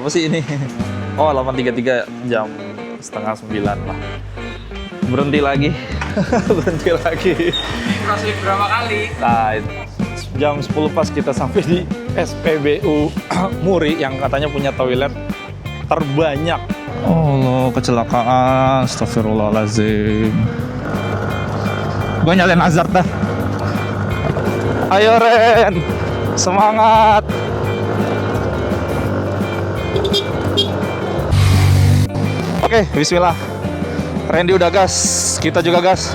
Apa sih ini? Oh, 8.33 jam setengah 9 lah. Berhenti lagi. Berhenti lagi. Crossfit berapa kali? Nah, jam 10 pas kita sampai di SPBU Muri yang katanya punya toilet terbanyak. Oh, kecelakaan. Astagfirullahaladzim. Gue nyalain hazard dah. Ayo Ren, semangat. Oke, bismillah. Randy udah gas, kita juga gas.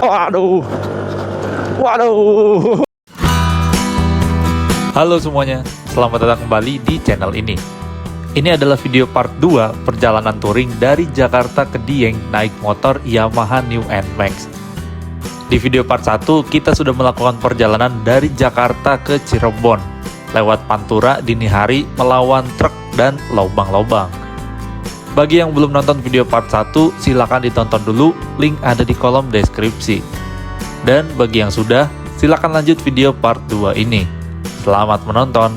Waduh. Waduh. Halo semuanya, selamat datang kembali di channel ini. Ini adalah video part 2 perjalanan touring dari Jakarta ke Dieng naik motor Yamaha New NMAX. Di video part 1 kita sudah melakukan perjalanan dari Jakarta ke Cirebon lewat Pantura dini hari melawan truk dan lobang-lobang. Bagi yang belum nonton video part 1 silakan ditonton dulu, link ada di kolom deskripsi. Dan bagi yang sudah, silakan lanjut video part 2 ini. Selamat menonton.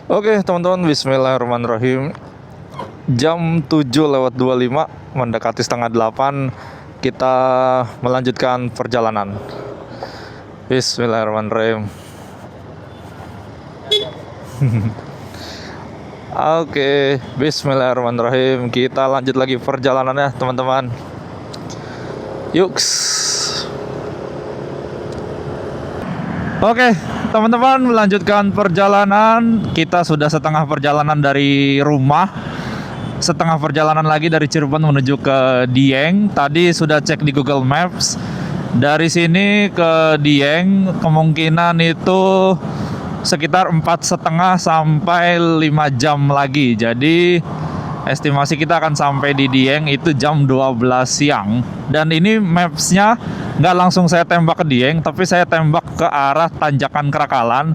Oke teman-teman, bismillahirrahmanirrahim. Jam 7:25 mendekati setengah 8 kita melanjutkan perjalanan. Bismillahirrahmanirrahim. Oke, bismillahirrahmanirrahim. Kita lanjut lagi perjalanannya teman-teman. Yuks. Oke, teman-teman, melanjutkan perjalanan. Kita sudah setengah perjalanan dari rumah, setengah perjalanan lagi dari Cirebon menuju ke Dieng. Tadi sudah cek di Google Maps. Dari sini ke Dieng kemungkinan itu sekitar 4,5 sampai 5 jam lagi. Jadi estimasi kita akan sampai di Dieng itu jam 12 siang. Dan ini mapsnya nggak langsung saya tembak ke Dieng, tapi saya tembak ke arah Tanjakan Kerakalan.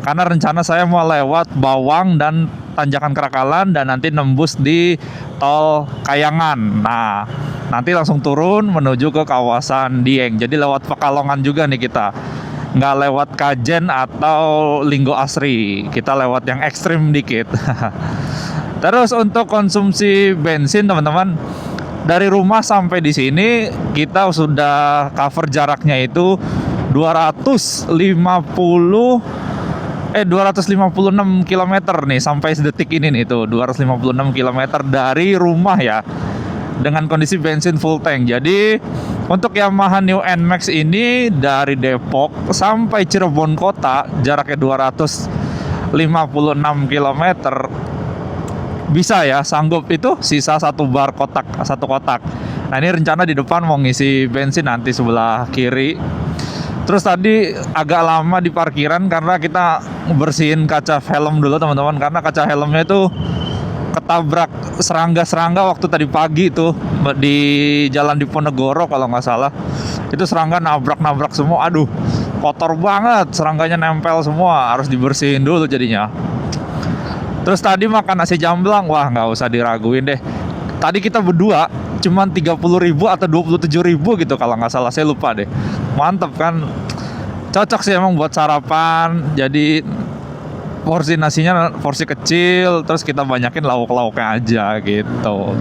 Karena rencana saya mau lewat Bawang dan Tanjakan Kerakalan dan nanti nembus di tol Kayangan. Nah, nanti langsung turun menuju ke kawasan Dieng. Jadi lewat Pekalongan juga nih kita. Nggak lewat Kajen atau Linggo Asri. Kita lewat yang ekstrim dikit. Terus untuk konsumsi bensin teman-teman, dari rumah sampai di sini kita sudah cover jaraknya itu 256 km nih sampai sedetik ini nih, tuh 256 km dari rumah ya, dengan kondisi bensin full tank. Jadi untuk Yamaha New NMAX ini dari Depok sampai Cirebon kota jaraknya 256 km. Bisa ya, sanggup itu sisa satu kotak. Nah ini rencana di depan mau ngisi bensin nanti sebelah kiri. Terus tadi agak lama di parkiran karena kita bersihin kaca helm dulu teman-teman, karena kaca helmnya itu ketabrak serangga waktu tadi pagi tuh di jalan Diponegoro kalau nggak salah. Itu serangga nabrak semua, aduh kotor banget, serangganya nempel semua, harus dibersihin dulu jadinya. Terus tadi makan nasi jamblang, wah nggak usah diraguin deh. Tadi kita berdua cuman 30.000 atau 27.000 gitu kalau nggak salah, saya lupa deh. Mantep kan, cocok sih emang buat sarapan. Jadi porsi nasinya porsi kecil, terus kita banyakin lauk-lauknya aja gitu.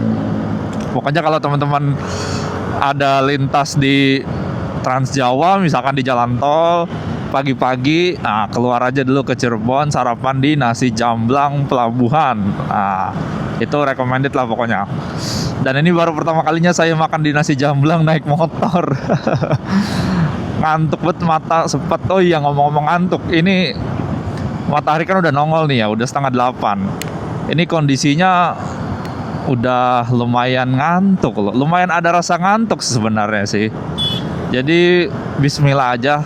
Pokoknya kalau teman-teman ada lintas di Trans Jawa, misalkan di jalan tol, pagi-pagi, nah keluar aja dulu ke Cirebon, sarapan di nasi jamblang Pelabuhan. Nah, itu recommended lah pokoknya. Dan ini baru pertama kalinya saya makan di nasi jamblang naik motor. Ngantuk banget, mata sepet. Oh iya, ngomong-ngomong ngantuk, ini matahari kan udah nongol nih ya, udah 7:30. Ini kondisinya udah lumayan ngantuk loh. Lumayan ada rasa ngantuk sebenarnya sih. Jadi bismillah aja,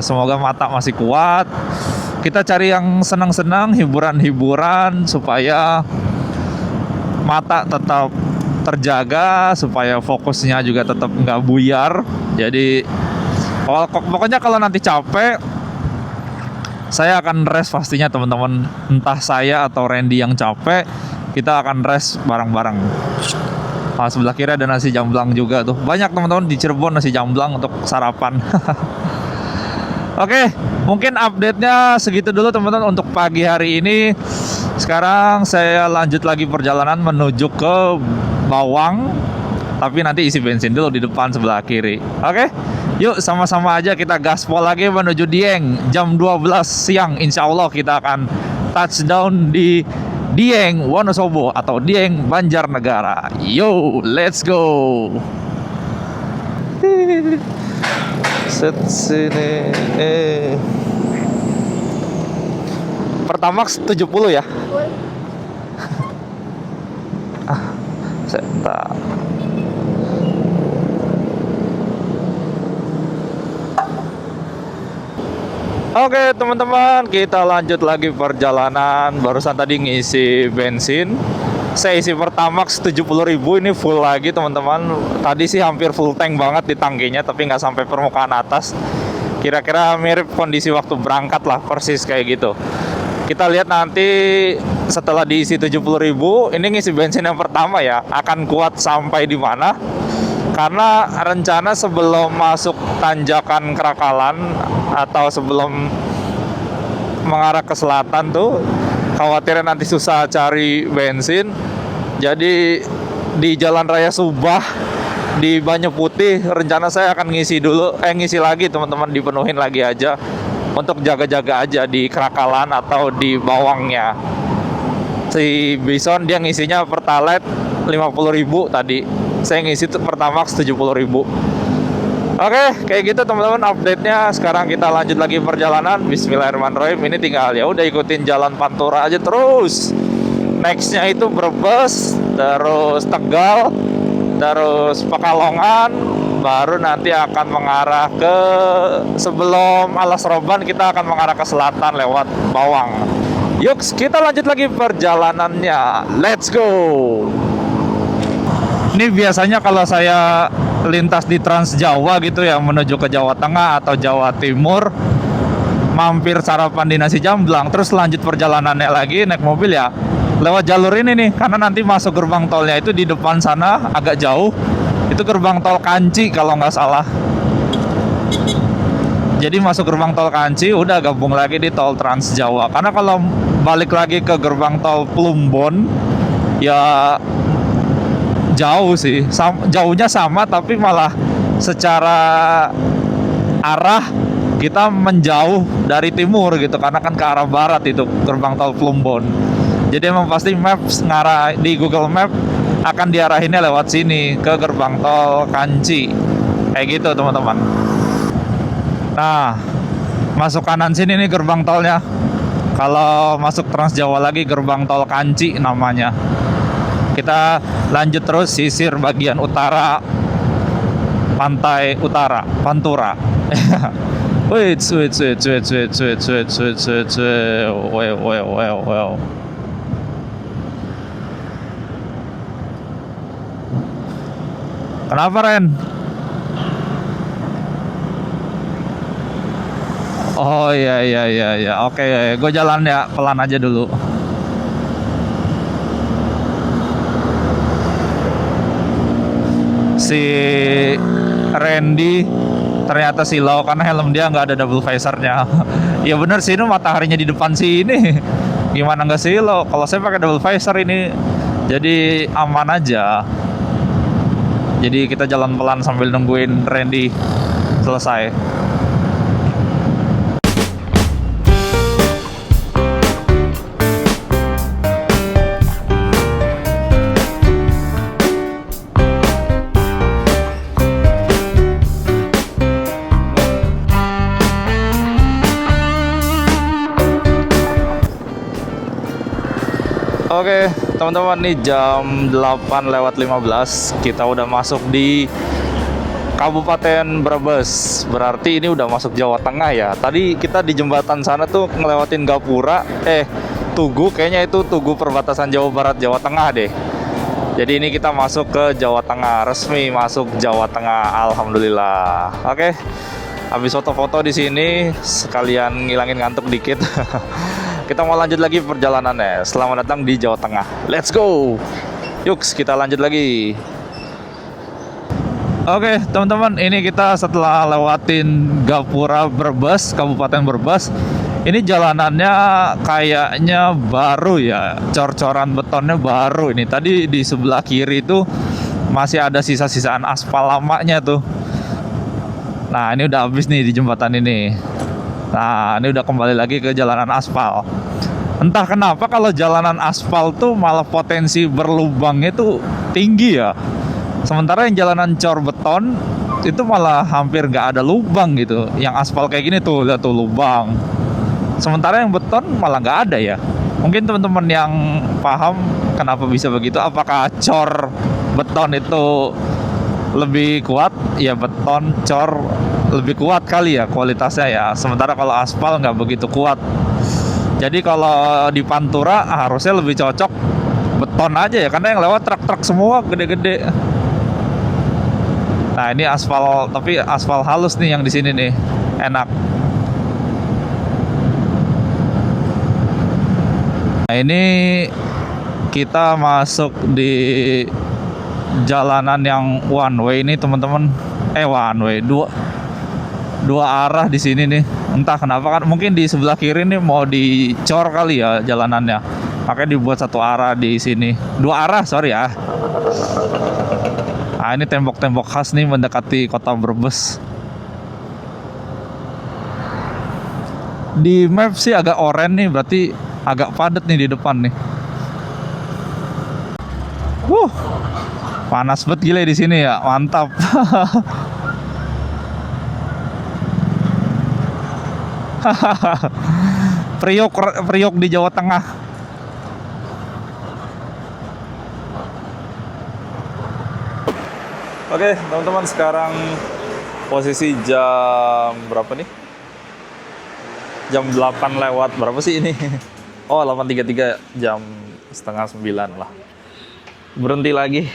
semoga mata masih kuat. Kita cari yang senang-senang, hiburan-hiburan supaya mata tetap terjaga, supaya fokusnya juga tetap nggak buyar. Jadi pokoknya kalau nanti capek saya akan rest pastinya teman-teman. Entah saya atau Randy yang capek, kita akan rest bareng-bareng. Nah, sebelah kiri ada nasi jamblang juga tuh. Banyak teman-teman di Cirebon nasi jamblang untuk sarapan. Oke, mungkin update-nya segitu dulu teman-teman untuk pagi hari ini. Sekarang saya lanjut lagi perjalanan menuju ke Bawang. Tapi nanti isi bensin dulu di depan sebelah kiri. Oke, yuk sama-sama aja kita gaspol lagi menuju Dieng. Jam 12 siang insya Allah kita akan touchdown di Dieng, Wonosobo atau Dieng, Banjarnegara. Yo, let's go. Set sini. Pertamax 70 ya? Sebentar. Oke teman-teman, kita lanjut lagi perjalanan. Barusan tadi ngisi bensin. Saya isi Pertamax 70.000, ini full lagi teman-teman. Tadi sih hampir full tank banget di tangkinya, tapi nggak sampai permukaan atas. Kira-kira mirip kondisi waktu berangkat lah, persis kayak gitu. Kita lihat nanti setelah diisi 70.000, ini ngisi bensin yang pertama ya, akan kuat sampai di mana? Karena rencana sebelum masuk tanjakan Krakalan atau sebelum mengarah ke selatan tuh khawatirnya nanti susah cari bensin. Jadi di Jalan Raya Subah di Banyu Putih rencana saya akan ngisi lagi teman-teman, dipenuhin lagi aja untuk jaga-jaga aja di Krakalan atau di Bawangnya. Si Bison dia ngisinya Pertalite 50.000 tadi. Saya ngisi Pertamax 70.000. Oke, kayak gitu teman-teman update-nya. Sekarang kita lanjut lagi perjalanan. Bismillahirrahmanirrahim. Ini tinggal ya udah ikutin jalan Pantura aja terus. Nextnya itu Brebes, terus Tegal, terus Pekalongan, baru nanti akan mengarah ke sebelum Alas Roban kita akan mengarah ke selatan lewat Bawang. Yuk, kita lanjut lagi perjalanannya. Let's go. Ini biasanya kalau saya lintas di Trans Jawa gitu ya, menuju ke Jawa Tengah atau Jawa Timur, mampir sarapan di nasi jamblang, terus lanjut perjalanannya lagi naik mobil ya lewat jalur ini nih, karena nanti masuk gerbang tolnya itu di depan sana agak jauh, itu gerbang tol Kanci kalau nggak salah. Jadi masuk gerbang tol Kanci udah gabung lagi di tol Trans Jawa. Karena kalau balik lagi ke gerbang tol Plumbon ya jauh sih, jauhnya sama tapi malah secara arah kita menjauh dari timur gitu, karena kan ke arah barat itu gerbang tol Plumbon. Jadi emang pasti maps ngarah di Google Map akan diarahinnya lewat sini ke gerbang tol Kanci kayak gitu teman-teman. Nah, masuk kanan sini nih gerbang tolnya. Kalau masuk Trans Jawa lagi gerbang tol Kanci namanya. Kita lanjut terus sisir bagian utara pantai utara Pantura. Wait. Well. Kenapa Ren? Oh iya. Oke, gue jalan ya pelan aja dulu. Si Randy ternyata silau karena helm dia nggak ada double visornya. Ya bener sih, ini mataharinya di depan sini. Gimana nggak silau? Kalau saya pakai double visor ini jadi aman aja. Jadi kita jalan pelan sambil nungguin Randy selesai. Oke teman-teman, nih jam 8:15 kita udah masuk di Kabupaten Brebes. Berarti ini udah masuk Jawa Tengah ya. Tadi kita di jembatan sana tuh ngelewatin Gapura, Tugu, kayaknya itu Tugu perbatasan Jawa Barat Jawa Tengah deh. Jadi ini kita masuk ke Jawa Tengah, resmi masuk Jawa Tengah, alhamdulillah. Oke. Habis foto-foto di sini, sekalian ngilangin ngantuk dikit. Kita mau lanjut lagi perjalanannya. Selamat datang di Jawa Tengah. Let's go. Yuks, kita lanjut lagi. Oke, teman-teman, ini kita setelah lewatin Gapura Brebes, Kabupaten Brebes. Ini jalanannya kayaknya baru ya, cor-coran betonnya baru ini. Tadi di sebelah kiri itu masih ada sisa-sisaan aspal lamanya tuh. Nah, ini udah habis nih di jembatan ini. Nah, ini udah kembali lagi ke jalanan aspal. Entah kenapa kalau jalanan aspal tuh malah potensi berlubangnya tuh tinggi ya. Sementara yang jalanan cor beton itu malah hampir nggak ada lubang gitu. Yang aspal kayak gini tuh, lihat tuh lubang. Sementara yang beton malah nggak ada ya. Mungkin teman-teman yang paham kenapa bisa begitu. Apakah cor beton itu lebih kuat? Ya beton cor lebih kuat kali ya kualitasnya ya. Sementara kalau aspal nggak begitu kuat. Jadi kalau di Pantura harusnya lebih cocok beton aja ya. Karena yang lewat truk-truk semua gede-gede. Nah ini aspal, tapi aspal halus nih yang di sini nih, enak. Nah ini kita masuk di jalanan yang one way ini teman-teman. One way, dua arah di sini nih. Entah kenapa kan, mungkin di sebelah kiri nih mau dicor kali ya jalanannya. Makanya dibuat satu arah di sini. Dua arah, sorry ya. Nah ini tembok-tembok khas nih mendekati kota Brebes. Di map sih agak oranye nih, berarti agak padat nih di depan nih. Panas banget gila di sini ya, mantap. Priok di Jawa Tengah. Oke, teman-teman, sekarang posisi jam berapa nih? Jam 8 lewat berapa sih ini? Oh, 8.33, jam setengah 9 lah. Berhenti lagi.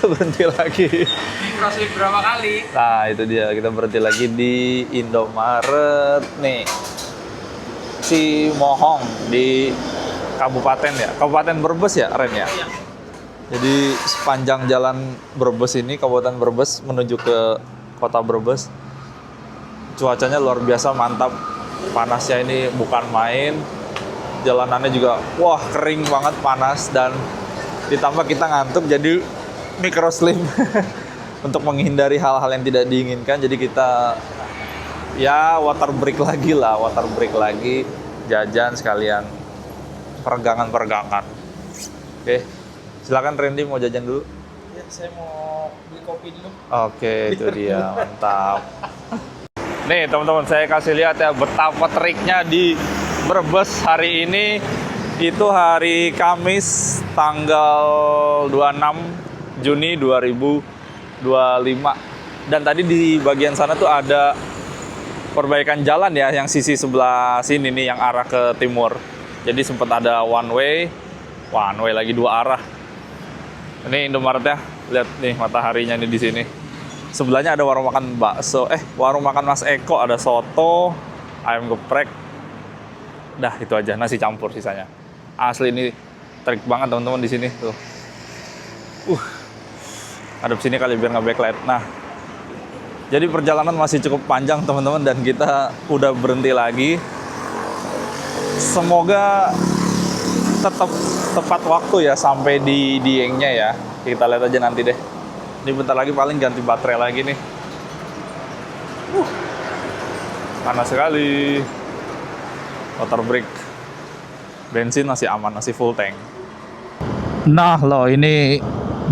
Berhenti lagi. Crossfit berapa kali? Nah, itu dia. Kita berhenti lagi di Indomaret nih. Cimohong di Kabupaten ya. Kabupaten Brebes ya, Ren ya? Iya. Jadi sepanjang jalan Brebes ini, Kabupaten Brebes menuju ke kota Brebes, cuacanya luar biasa mantap. Panasnya ini bukan main. Jalanannya juga wah kering banget, panas, dan ditambah kita ngantuk jadi micro slim. Untuk menghindari hal-hal yang tidak diinginkan, jadi kita ya water break lagi, jajan sekalian peregangan. Oke. Silakan Randy, mau jajan dulu? Ya, saya mau beli kopi dulu. Oke, itu dia, mantap. Nih teman-teman, saya kasih lihat ya betapa teriknya di Brebes hari ini. Itu hari Kamis tanggal 26 Juni 2025. Dan tadi di bagian sana tuh ada perbaikan jalan ya, yang sisi sebelah sini nih, yang arah ke timur. Jadi sempat ada one way lagi dua arah. Ini Indomaret ya, lihat nih mataharinya nih di sini. Sebelahnya ada warung makan bakso, warung makan Mas Eko, ada soto, ayam geprek. Dah itu aja, nasi campur sisanya. Asli ini trik banget teman-teman di sini tuh. Hadap sini kali biar nggak backlight. Nah, jadi perjalanan masih cukup panjang teman-teman, dan kita udah berhenti lagi. Semoga tetap tepat waktu ya sampai di Diengnya ya. Kita lihat aja nanti deh. Ini bentar lagi paling ganti baterai lagi nih. Panas sekali. Water break. Bensin masih aman, masih full tank. Nah loh, ini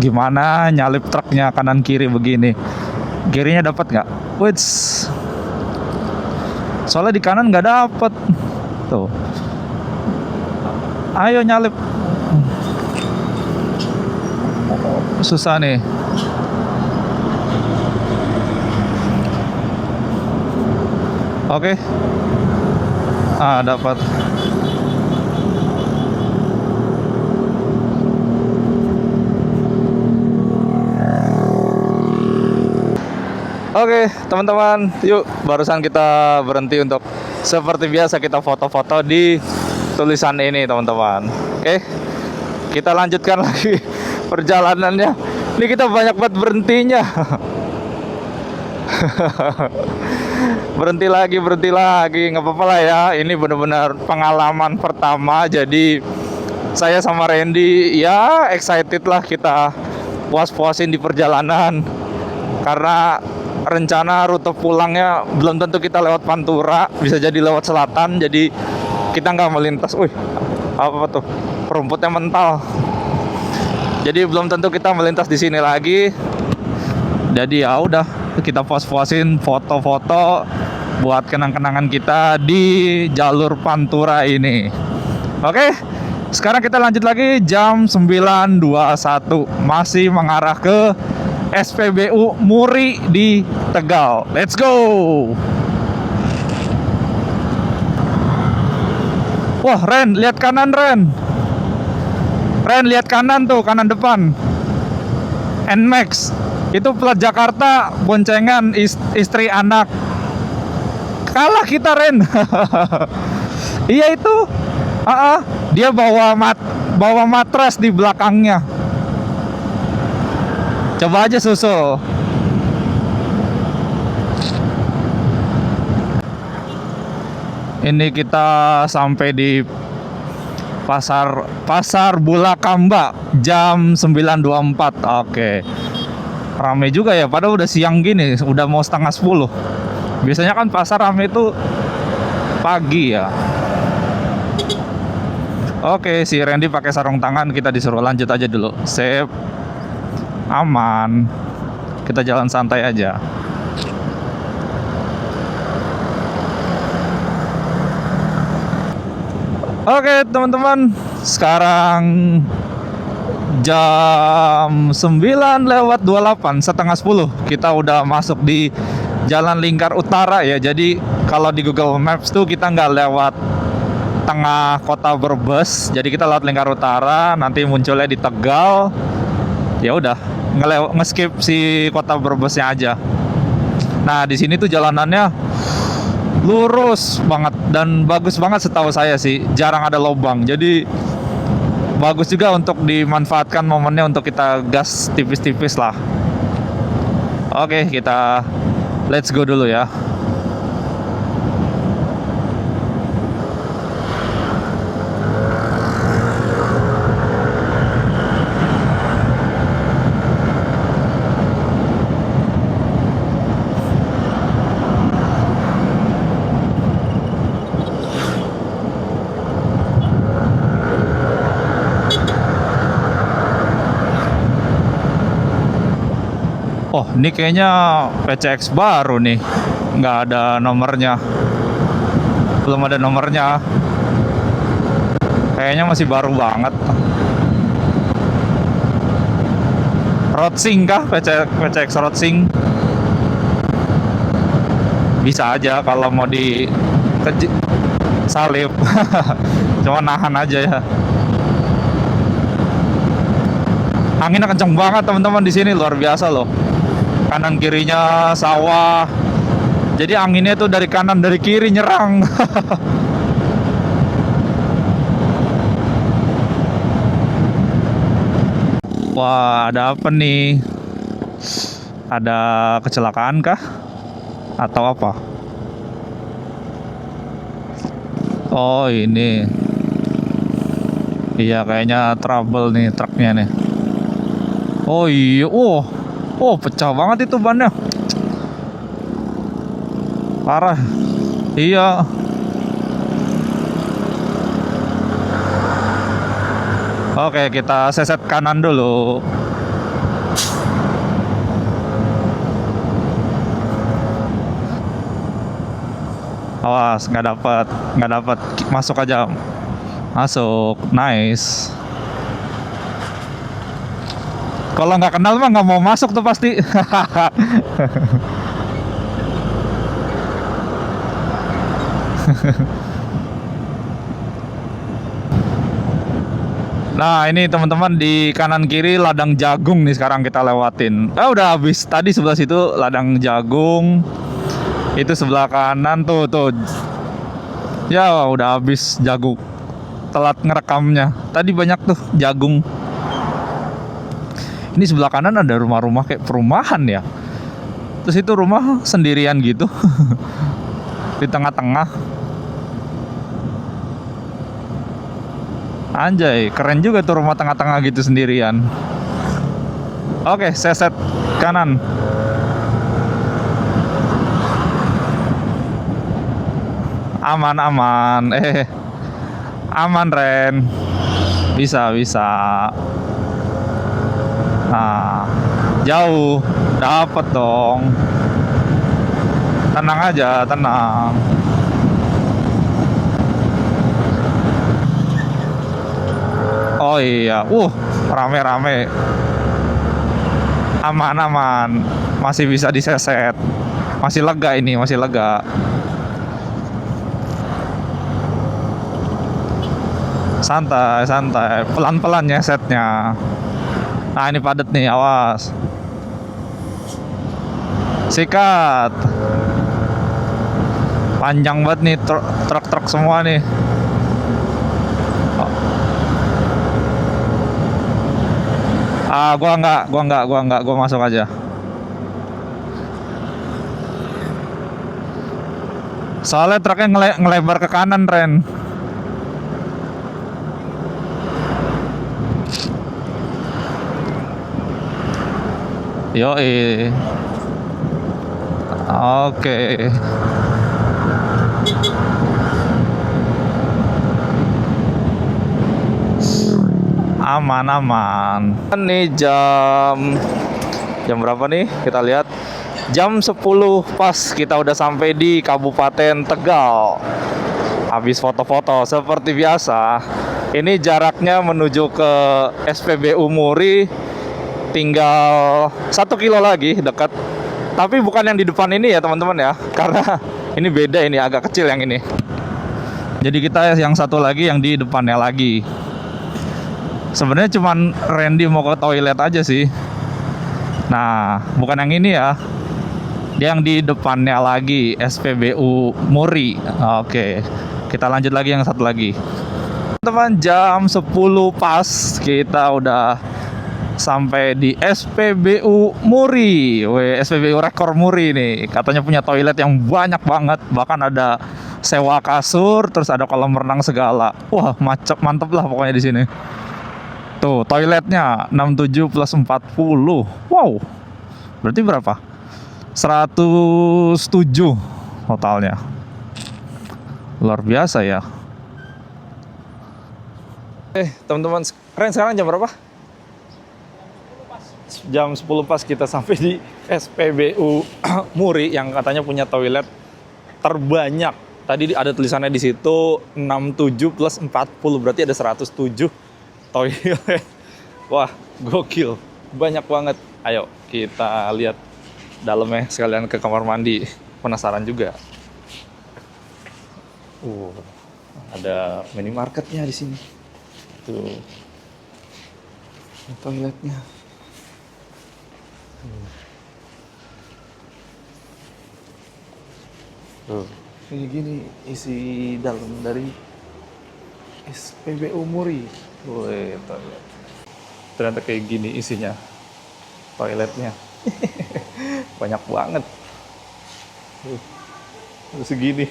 gimana nyalip truknya kanan kiri begini? Kirinya dapat nggak? Wits. Soalnya di kanan nggak dapat. Tuh. Ayo nyalip. Susah nih. Oke. Dapat. Oke, teman-teman, yuk barusan kita berhenti untuk seperti biasa kita foto-foto di tulisan ini, teman-teman. Oke, kita lanjutkan lagi perjalanannya. Ini kita banyak banget berhentinya. berhenti lagi, nggak apa-apa lah ya. Ini benar-benar pengalaman pertama. Jadi saya sama Randy ya excited lah, kita puas-puasin di perjalanan. Karena rencana rute pulangnya belum tentu kita lewat Pantura, bisa jadi lewat selatan. Jadi kita nggak melintas. Wih, apa tuh? Rumputnya mental. Jadi belum tentu kita melintas di sini lagi. Jadi ya udah, kita puas-puasin foto-foto buat kenang-kenangan kita di jalur Pantura ini. Oke, sekarang kita lanjut lagi jam 9.21, masih mengarah ke SPBU Muri di Tegal. Let's go. Wah, Ren, lihat kanan, Ren. Ren, lihat kanan tuh, kanan depan. NMAX. Itu plat Jakarta, boncengan istri anak. Kalah kita, Ren. Iya itu. Dia bawa matras di belakangnya. Coba aja susul. Ini kita sampai di Pasar Bulakamba jam 9.24. Oke. Rame juga ya, padahal udah siang gini, udah mau setengah 10. Biasanya kan pasar rame itu pagi ya. Oke, si Randy pakai sarung tangan, kita disuruh lanjut aja dulu. Sip. Aman. Kita jalan santai aja. Oke, teman-teman. Sekarang jam 9.28, setengah 10. Kita udah masuk di Jalan Lingkar Utara ya. Jadi kalau di Google Maps tuh kita nggak lewat tengah kota Brebes. Jadi kita lewat Lingkar Utara, nanti munculnya di Tegal. Ya udah, nge-skip si kota Brebesnya aja. Nah, di sini tuh jalanannya lurus banget dan bagus banget setahu saya sih. Jarang ada lubang. Jadi bagus juga untuk dimanfaatkan momennya untuk kita gas tipis-tipis lah. Oke, kita let's go dulu ya. Oh, ini kayaknya PCX baru nih. Nggak ada nomornya. Belum ada nomornya. Kayaknya masih baru banget. Roadsing kah? PCX Roadsing? Bisa aja kalau mau di salib. Cuma nahan aja ya. Anginnya kenceng banget teman-teman di sini, luar biasa loh. Kanan kirinya sawah. Jadi anginnya tuh dari kanan dari kiri nyerang. Wah, ada apa nih? Ada kecelakaan kah? Atau apa? Oh, ini. Iya, kayaknya trouble nih truknya nih. Oh iya, oh pecah banget itu bannya. Parah. Iya. Oke, kita seset kanan dulu. Awas, nggak dapat. Masuk aja. Masuk, nice. Kalau nggak kenal mah nggak mau masuk tuh pasti. Nah ini teman-teman di kanan kiri ladang jagung nih sekarang kita lewatin. Udah habis tadi sebelah situ ladang jagung. Itu sebelah kanan tuh. Ya udah habis jagung. Telat ngerekamnya. Tadi banyak tuh jagung. Ini sebelah kanan ada rumah-rumah kayak perumahan ya. Terus itu rumah sendirian gitu. Di tengah-tengah. Anjay, keren juga tuh rumah tengah-tengah gitu sendirian. Oke, saya set kanan. Aman. Aman Ren. Bisa. Nah, jauh. Dapet dong. Tenang aja, tenang. Oh iya, rame. Aman. Masih bisa diseset. Masih lega ini, masih lega. Santai. Pelan-pelan ya setnya. Nah ini padat nih, awas. Sikat. Panjang banget nih truk semua nih. Gua enggak, gua masuk aja. Soalnya truknya ngelebar ke kanan, Ren. Yoi. Oke. Aman. Ini jam berapa nih? Kita lihat. Jam 10 pas kita udah sampai di Kabupaten Tegal. Habis foto-foto seperti biasa. Ini jaraknya menuju ke SPBU Muri tinggal 1 kilo lagi dekat. Tapi bukan yang di depan ini ya teman-teman ya. Karena ini beda, ini agak kecil yang ini. Jadi kita yang satu lagi yang di depannya lagi. Sebenarnya cuman Randy mau ke toilet aja sih. Nah, bukan yang ini ya. Dia yang di depannya lagi, SPBU Muri. Oke. Kita lanjut lagi yang satu lagi. Teman-teman, jam 10 pas kita udah sampai di SPBU Muri. SPBU Rekor Muri nih. Katanya punya toilet yang banyak banget. Bahkan ada sewa kasur, terus ada kolam renang segala. Wah, mantep lah pokoknya di sini. Tuh, toiletnya 67 plus 40. Wow. Berarti berapa? 107 totalnya. Luar biasa ya. Teman-teman, Ren sekarang jam berapa? Jam 10 pas kita sampai di SPBU Muri yang katanya punya toilet terbanyak. Tadi ada tulisannya di situ 67 plus 40, berarti ada 107 toilet. Wah, gokil. Banyak banget. Ayo kita lihat dalamnya sekalian ke kamar mandi. Penasaran juga. Ada minimarketnya di sini. Tuh. Toiletnya. Tuh. Ini gini isi dalam dari SPBU Muri. Woi, toilet. Ternyata kayak gini isinya toiletnya. Banyak banget. Segini.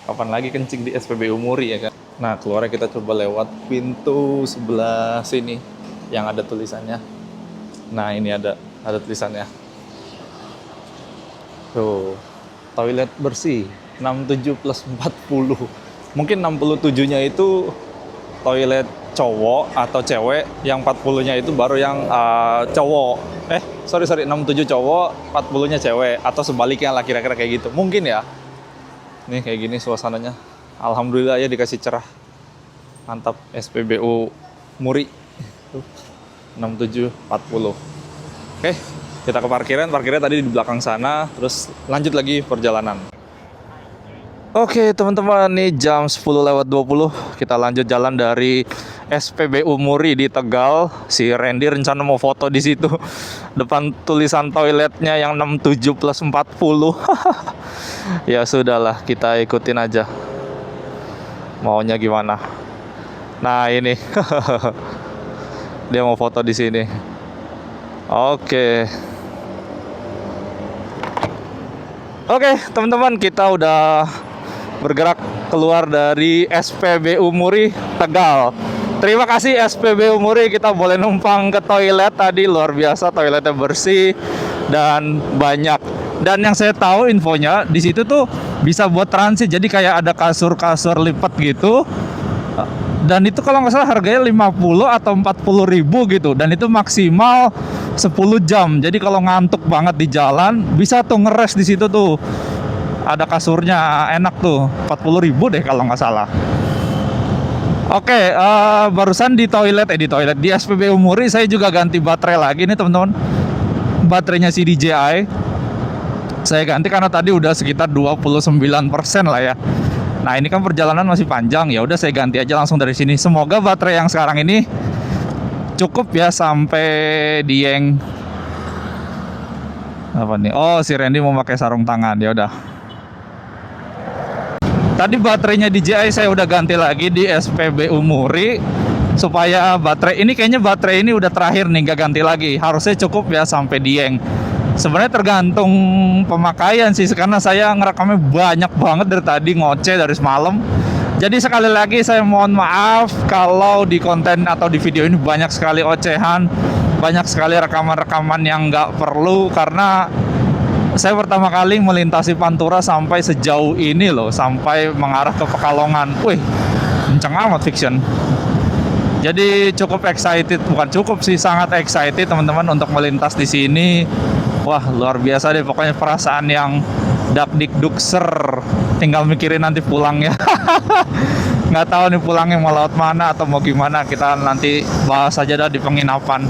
Kapan lagi kencing di SPBU Muri ya kan? Nah, keluarnya kita coba lewat pintu sebelah sini yang ada tulisannya. Nah, ini ada tulisannya. Tuh, toilet bersih 67 plus 40. Mungkin 67-nya itu toilet cowok atau cewek, yang 40-nya itu baru yang cowok. 67 cowok, 40-nya cewek, atau sebaliknya lah, kira-kira kayak gitu. Mungkin ya. Nih kayak gini suasananya. Alhamdulillah ya dikasih cerah. Mantap, SPBU Muri. 67 40. Oke, kita ke parkiran. Parkirnya tadi di belakang sana, terus lanjut lagi perjalanan. Oke teman-teman, nih jam 10:20 kita lanjut jalan dari SPBU Muri di Tegal. Si Randy rencana mau foto di situ. Depan tulisan toiletnya yang 67+40. Ya sudahlah, kita ikutin aja. Maunya gimana? Nah, ini. Dia mau foto di sini. Oke. Oke, teman-teman, kita udah bergerak keluar dari SPBU Muri Tegal. Terima kasih SPBU Muri, kita boleh numpang ke toilet tadi, luar biasa, toiletnya bersih dan banyak. Dan yang saya tahu infonya di situ tuh bisa buat transit, jadi kayak ada kasur-kasur lipat gitu. Dan itu kalau nggak salah harganya 50 atau 40 ribu gitu. Dan itu maksimal 10 jam. Jadi kalau ngantuk banget di jalan, bisa tuh ngeres di situ tuh. Ada kasurnya, enak tuh, 40 ribu deh kalau nggak salah. Oke, barusan di SPBU Muri saya juga ganti baterai lagi nih teman-teman. Baterainya si DJI saya ganti karena tadi udah sekitar 29% lah ya. Nah ini kan perjalanan masih panjang, ya udah saya ganti aja langsung dari sini. Semoga baterai yang sekarang ini cukup ya sampai Dieng. Apa nih? Oh, si Randy mau pakai sarung tangan, ya udah. Tadi baterainya DJI saya udah ganti lagi di SPBU Muri supaya baterai ini udah terakhir nih, nggak ganti lagi. Harusnya cukup ya sampai Dieng. Sebenarnya tergantung pemakaian sih, karena saya ngerekamnya banyak banget dari tadi, ngoceh dari semalam. Jadi sekali lagi saya mohon maaf kalau di konten atau di video ini banyak sekali ocehan, banyak sekali rekaman-rekaman yang nggak perlu, karena saya pertama kali melintasi Pantura sampai sejauh ini loh, sampai mengarah ke Pekalongan. Wih, kenceng amat Fiction. Jadi cukup excited, bukan cukup sih, sangat excited teman-teman untuk melintas di sini. Wah, luar biasa deh pokoknya, perasaan yang dakdikdukser. Tinggal mikirin nanti pulangnya. Nggak tahu nih pulangnya mau lewat mana atau mau gimana, kita nanti bahas aja dah di penginapan.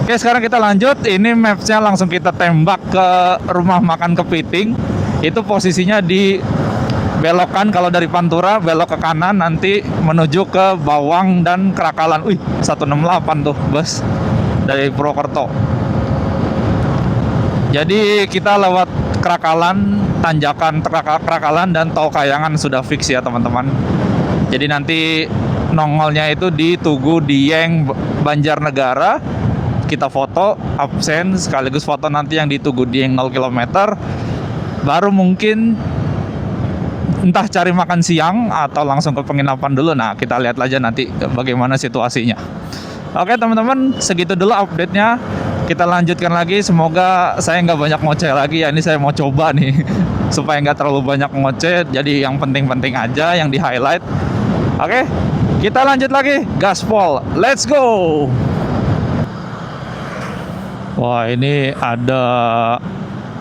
Oke, sekarang kita lanjut. Ini mapsnya langsung kita tembak ke rumah makan Kepiting. Itu posisinya di belokan, kalau dari Pantura belok ke kanan nanti menuju ke Bawang dan Kerakalan. Wih, 168 tuh bus dari Purwokerto. Jadi kita lewat Kerakalan, tanjakan Kerakalan dan Tol Kayangan sudah fix ya teman-teman. Jadi nanti nongolnya itu di Tugu Dieng Banjarnegara. Kita foto absen sekaligus foto nanti yang di Tugu Dieng 0 km. Baru mungkin entah cari makan siang atau langsung ke penginapan dulu. Nah, kita lihat aja nanti bagaimana situasinya. Oke teman-teman, segitu dulu update-nya. Kita lanjutkan lagi. Semoga saya nggak banyak ngoceh lagi ya. Ini saya mau coba nih supaya nggak terlalu banyak ngoceh. Jadi yang penting-penting aja yang di highlight. Oke, kita lanjut lagi. Gaspol, let's go. Wah, ini ada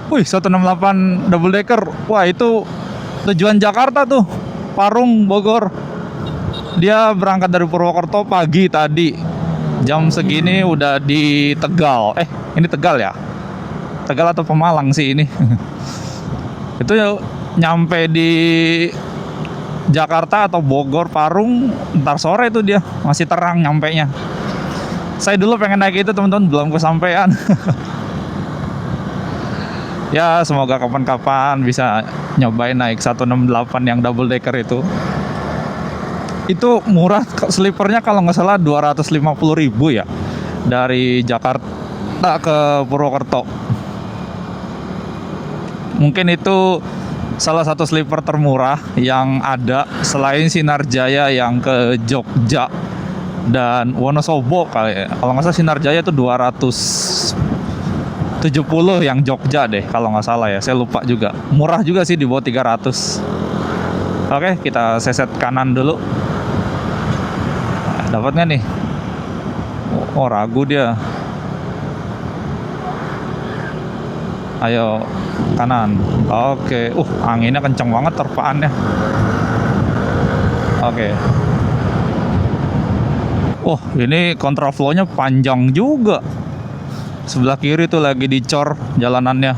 168 double decker. Wah, itu tujuan Jakarta tuh, Parung, Bogor. Dia berangkat dari Purwokerto pagi tadi. Jam segini udah di Tegal. Ini Tegal ya? Tegal atau Pemalang sih ini? Itu nyampe di Jakarta atau Bogor, Parung ntar sore itu dia, masih terang nyampenya. Saya dulu pengen naik itu teman-teman, belum kesampaian. Ya semoga kapan-kapan bisa nyobain naik 168 yang double decker itu. Itu murah, sleepernya kalau nggak salah 250 ribu ya, dari Jakarta ke Purwokerto. Mungkin itu salah satu sleeper termurah yang ada selain Sinarjaya yang ke Jogja dan Wonosobo kali ya. Kalau nggak salah Sinarjaya itu 270 yang Jogja deh kalau nggak salah ya, saya lupa juga. Murah juga sih, di bawah 300. Oke, kita seset kanan dulu. Nah, dapat nggak nih? Oh, ragu dia. Ayo kanan. Oke, anginnya kenceng banget terpaannya. Oke. Ini kontraflow-nya panjang juga. Sebelah kiri tuh lagi dicor jalanannya.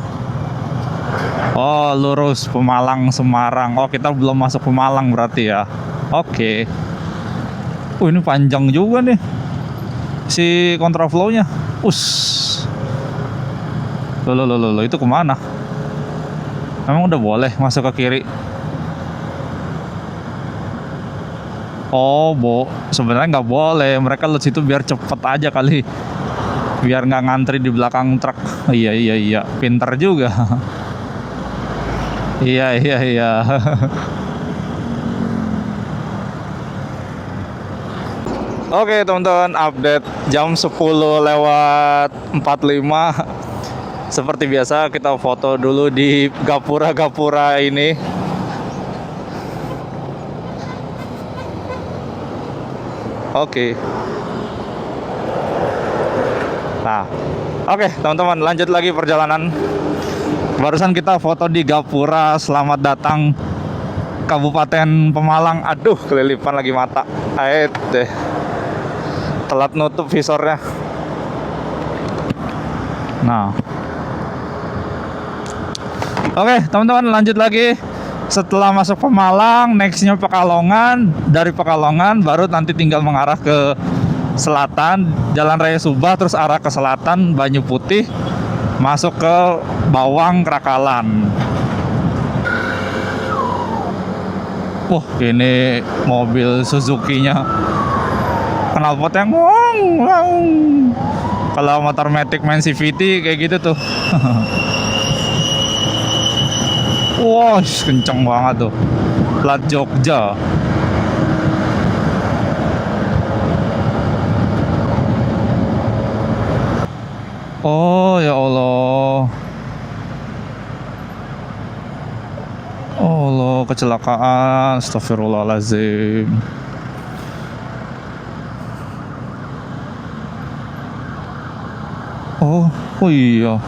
Oh, lurus Pemalang Semarang. Oh, kita belum masuk Pemalang berarti ya. Oke. Ini panjang juga nih si kontraflow-nya. Loh, itu kemana? Emang udah boleh masuk ke kiri? Oh, sebenarnya nggak boleh. Mereka lewat situ biar cepet aja kali. Biar nggak ngantri di belakang truk. Iya. Pinter juga. Iya. Oke teman-teman, update jam 10 lewat 45. Seperti biasa kita foto dulu di gapura-gapura ini. Oke. Nah, oke teman-teman, lanjut lagi perjalanan. Barusan kita foto di gapura. Selamat datang Kabupaten Pemalang. Aduh, kelilipan lagi mata. Ait deh. Telat nutup visornya. Nah. Oke, teman-teman, lanjut lagi. Setelah masuk Pemalang, nextnya Pekalongan. Dari Pekalongan baru nanti tinggal mengarah ke selatan, Jalan Raya Subah, terus arah ke selatan Banyu Putih, masuk ke Bawang Krakalan. Wah, ini mobil Suzuki-nya knalpotnya ngong. Kalau motor Matic main CVT kayak gitu tuh. Wah, kenceng banget tuh. Plat Jogja. Oh ya Allah. Oh Allah, kecelakaan. Astagfirullahaladzim. Oh iya.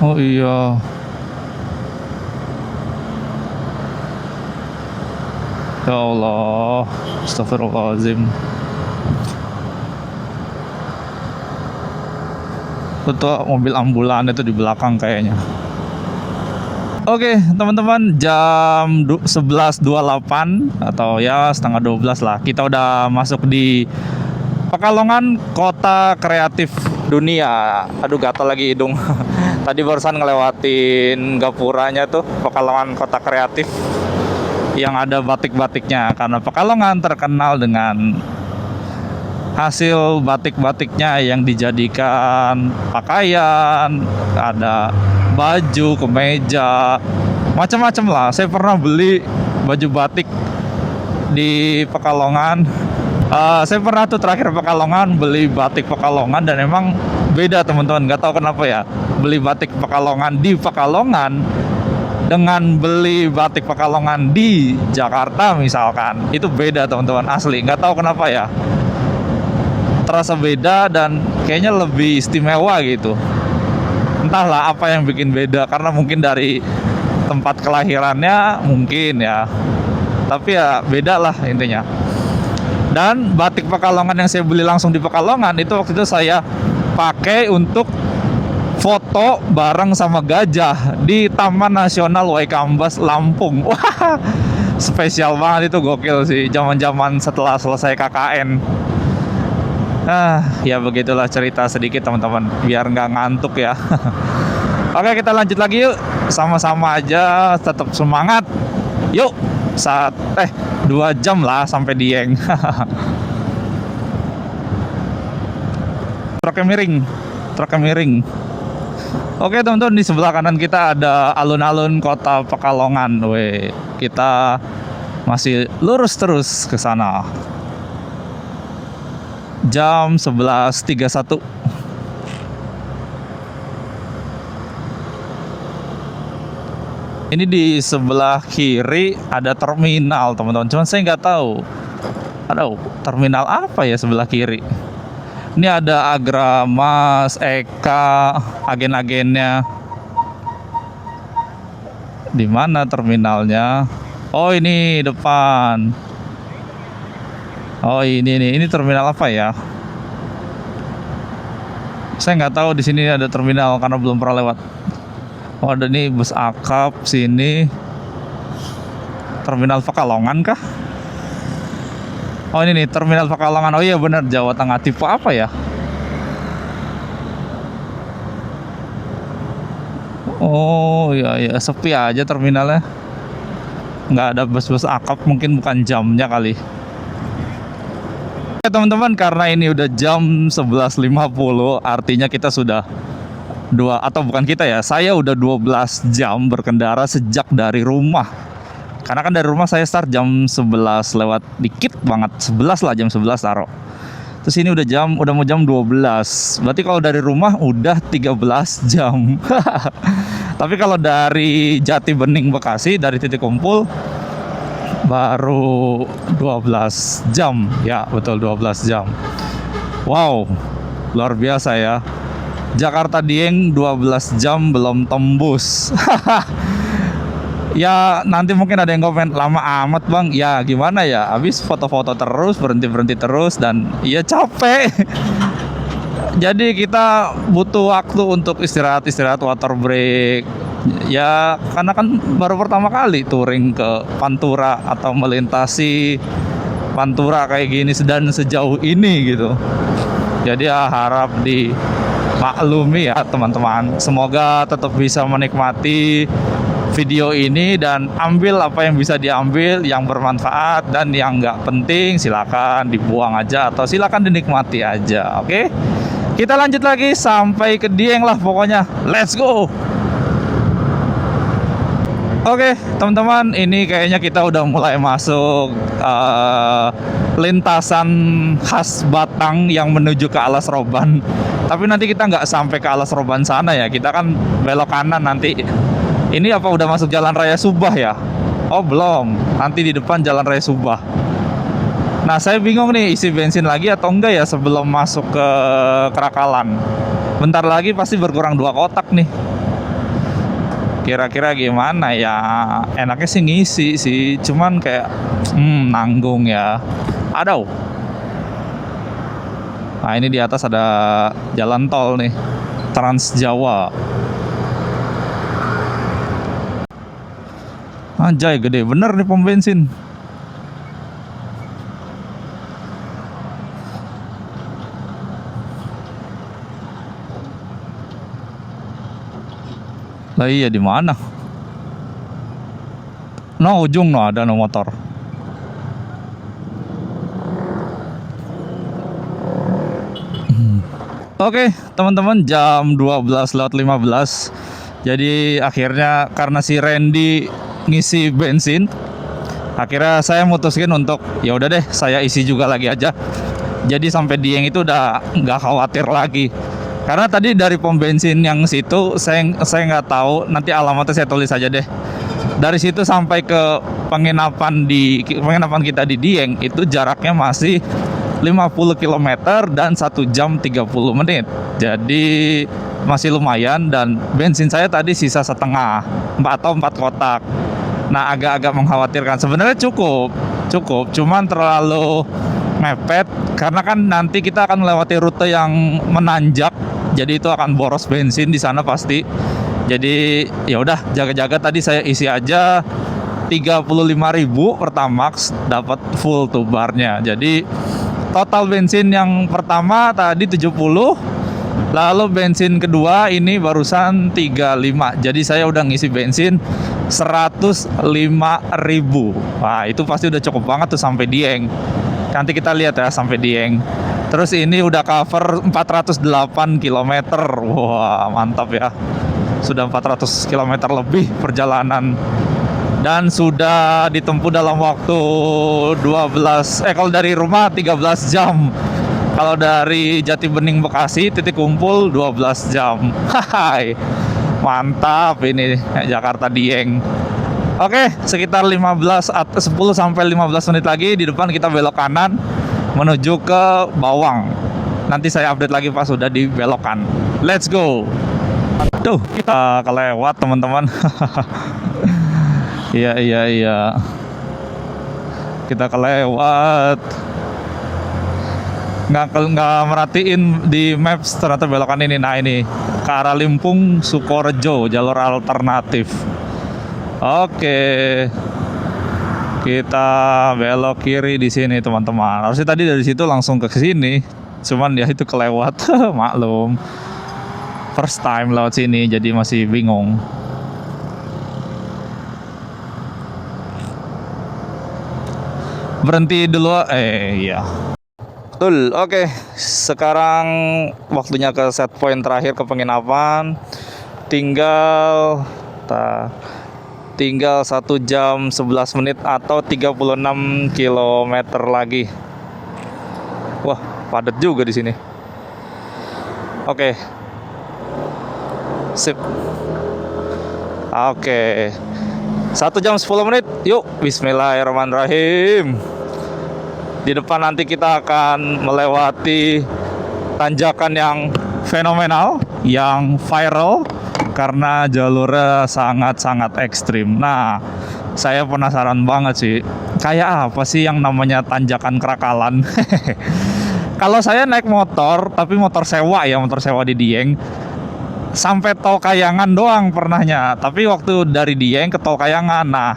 Oh iya. Ya Allah, astagfirullahaladzim. Itu mobil ambulan itu di belakang kayaknya. Oke teman-teman, jam 11.28 atau ya setengah 12 lah. Kita udah masuk di Pekalongan, kota kreatif dunia. Aduh, gatal lagi hidung. Tadi barusan ngelewatin gapuranya tuh, Pekalongan kota kreatif yang ada batik-batiknya. Karena Pekalongan terkenal dengan hasil batik-batiknya yang dijadikan pakaian, ada baju, kemeja, macam-macam lah. Saya pernah beli baju batik di Pekalongan. Saya pernah tuh terakhir Pekalongan beli batik Pekalongan dan emang beda teman-teman. Nggak tahu kenapa ya, beli batik Pekalongan di Pekalongan dengan beli batik Pekalongan di Jakarta misalkan, itu beda teman-teman, asli. Nggak tahu kenapa ya, terasa beda dan kayaknya lebih istimewa gitu. Entahlah apa yang bikin beda, karena mungkin dari tempat kelahirannya mungkin ya, tapi ya beda lah intinya. Dan batik Pekalongan yang saya beli langsung di Pekalongan itu waktu itu saya pakai untuk foto bareng sama gajah di Taman Nasional Waikambas Lampung. Wah, spesial banget itu, gokil sih, zaman-zaman setelah selesai KKN. Ya begitulah cerita sedikit teman-teman, biar nggak ngantuk ya. Oke, kita lanjut lagi yuk, sama-sama aja, tetap semangat. Yuk, 2 jam lah sampai Dieng. Truknya miring. Oke teman-teman, di sebelah kanan kita ada alun-alun kota Pekalongan. Kita masih lurus terus ke sana. Jam 11.31. Ini di sebelah kiri ada terminal teman-teman, cuman saya nggak tahu. Aduh, terminal apa ya sebelah kiri? Ini ada Agramas, Eka, agen-agennya. Di mana terminalnya? Oh, ini depan. Oh, ini terminal apa ya? Saya nggak tahu di sini ada terminal karena belum pernah lewat. Oh, ada nih bus akap sini. Terminal Pekalongan kah? Oh, ini nih terminal Pekalongan. Oh iya benar, Jawa Tengah. Tipe apa ya? Oh iya iya, sepi aja terminalnya. Nggak ada bus-bus akap, mungkin bukan jamnya kali. Oke teman-teman, karena ini udah jam 11.50, artinya kita sudah atau bukan kita ya, saya udah 12 jam berkendara sejak dari rumah. Karena kan dari rumah saya start jam 11 lewat dikit banget, 11 lah, jam 11 taruh. Terus ini udah mau jam 12. Berarti kalau dari rumah udah 13 jam. Tapi kalau dari Jati Bening Bekasi, dari titik kumpul baru 12 jam. Ya, betul 12 jam. Wow, luar biasa ya. Jakarta Dieng 12 jam belum tembus. Ya nanti mungkin ada yang komen, lama amat bang. Ya gimana ya, habis foto-foto terus, berhenti-berhenti terus, dan ya capek. Jadi kita butuh waktu untuk istirahat, water break. Ya karena kan baru pertama kali touring ke Pantura atau melintasi Pantura kayak gini dan sejauh ini gitu. Jadi ya harap dimaklumi ya teman-teman. Semoga tetap bisa menikmati video ini dan ambil apa yang bisa diambil, yang bermanfaat, dan yang nggak penting silakan dibuang aja atau silakan dinikmati aja. Oke, kita lanjut lagi sampai ke Dieng lah pokoknya. Let's go. Oke teman-teman, ini kayaknya kita udah mulai masuk lintasan khas Batang yang menuju ke Alas Roban. Tapi nanti kita nggak sampai ke Alas Roban sana ya, kita kan belok kanan nanti. Ini apa udah masuk Jalan Raya Subah ya? Oh belum, nanti di depan Jalan Raya Subah. Nah saya bingung nih, isi bensin lagi atau enggak ya sebelum masuk ke Kerakalan. Bentar lagi pasti berkurang 2 kotak nih. Kira-kira gimana ya? Enaknya sih ngisi sih, cuman kayak nanggung ya. Aduh. Nah ini di atas ada jalan tol nih, Trans Jawa. Anjay, gede bener nih pom bensin. Lah iya di mana? No ujung no ada no motor. Oke, teman-teman, jam 12:15. Jadi akhirnya karena si Randy ngisi bensin, akhirnya saya mutuskin untuk ya udah deh saya isi juga lagi aja. Jadi sampai Dieng itu udah nggak khawatir lagi. Karena tadi dari pom bensin yang situ saya nggak tahu, nanti alamatnya saya tulis aja deh. Dari situ sampai ke penginapan kita di Dieng itu jaraknya masih 50 km dan 1 jam 30 menit. Jadi masih lumayan, dan bensin saya tadi sisa setengah, 4 kotak. Nah agak-agak mengkhawatirkan. Sebenarnya cukup, cuman terlalu mepet karena kan nanti kita akan melewati rute yang menanjak. Jadi itu akan boros bensin di sana pasti. Jadi ya udah jaga-jaga, tadi saya isi aja 35.000 Pertamax, dapat full tuh barnya. Jadi total bensin yang pertama tadi 70, lalu bensin kedua ini barusan 35. Jadi saya udah ngisi bensin 105.000. Wah itu pasti udah cukup banget tuh sampai Dieng. Nanti kita lihat ya sampai Dieng. Terus ini udah cover 408 km. Wah mantap ya. Sudah 400 km lebih perjalanan. Dan sudah ditempuh dalam waktu kalau dari rumah 13 jam. Kalau dari Jati Bening Bekasi titik kumpul 12 jam. Hai. Mantap ini Jakarta Dieng. Oke, sekitar 10 sampai 15 menit lagi di depan kita belok kanan menuju ke Bawang. Nanti saya update lagi pas sudah di belokan. Let's go. Tuh, kita kelewat teman-teman. Iya. Kita kelewat. nggak merhatiin di maps, ternyata belokan ini. Nah ini ke arah Limpung Sukorejo, jalur alternatif. Oke, kita belok kiri di sini teman-teman. Harusnya tadi dari situ langsung ke sini, cuman ya itu kelewat. Maklum, first time lewat sini jadi masih bingung. Berhenti dulu, iya. Betul, oke. Sekarang waktunya ke set point terakhir ke penginapan. Tinggal 1 jam 11 menit atau 36 km lagi. Wah, padat juga di sini. Oke. Sip. Oke. 1 jam 10 menit. Yuk, bismillahirrahmanirrahim. Di depan nanti kita akan melewati tanjakan yang fenomenal, yang viral karena jalurnya sangat-sangat ekstrim. Nah, saya penasaran banget sih, kayak apa sih yang namanya tanjakan Krakalan? Kalau saya naik motor, tapi motor sewa di Dieng, sampai Tol Kayangan doang pernahnya. Tapi waktu dari Dieng ke Tol Kayangan, nah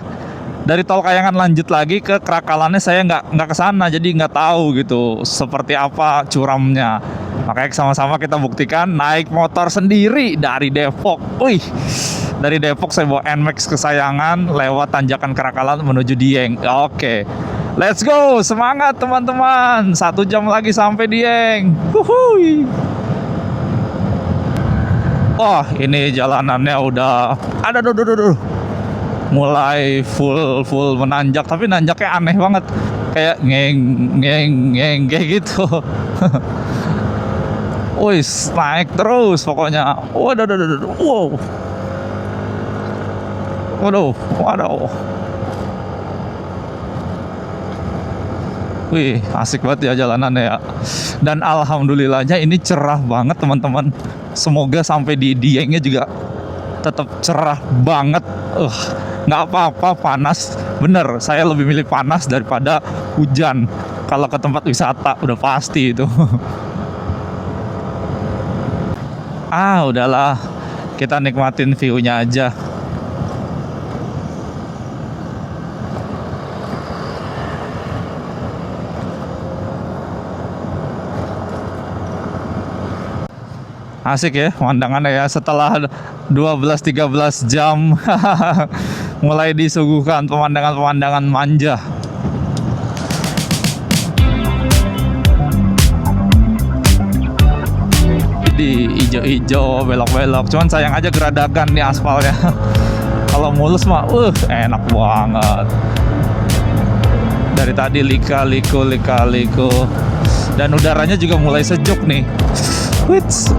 dari Tol Kayangan lanjut lagi ke Krakalannya saya nggak kesana, jadi nggak tahu gitu seperti apa curamnya. Makanya sama-sama kita buktikan naik motor sendiri dari Depok. Wih, dari Depok saya bawa NMAX kesayangan lewat tanjakan Krakalan menuju Dieng. Oke, let's go, semangat teman-teman. 1 jam lagi sampai Dieng. Wuhui. Wah, ini jalanannya udah mulai full menanjak, tapi nanjaknya aneh banget, kayak ngeng kayak gitu. Wis, naik terus pokoknya. Waduh. Wih, asik banget ya jalanannya ya. Dan alhamdulillahnya ini cerah banget teman-teman. Semoga sampai di Diengnya juga tetap cerah banget. Nggak apa-apa panas. Bener, saya lebih milih panas daripada hujan. Kalau ke tempat wisata udah pasti itu. Udahlah, kita nikmatin view-nya aja. Asik ya pemandangannya ya, setelah 12-13 jam mulai disuguhkan pemandangan-pemandangan manja. Di ijo-ijo, belok-belok, cuman sayang aja geradagan nih aspalnya. Kalau mulus mah enak banget. Dari tadi lika-liku, dan udaranya juga mulai sejuk nih. Wits.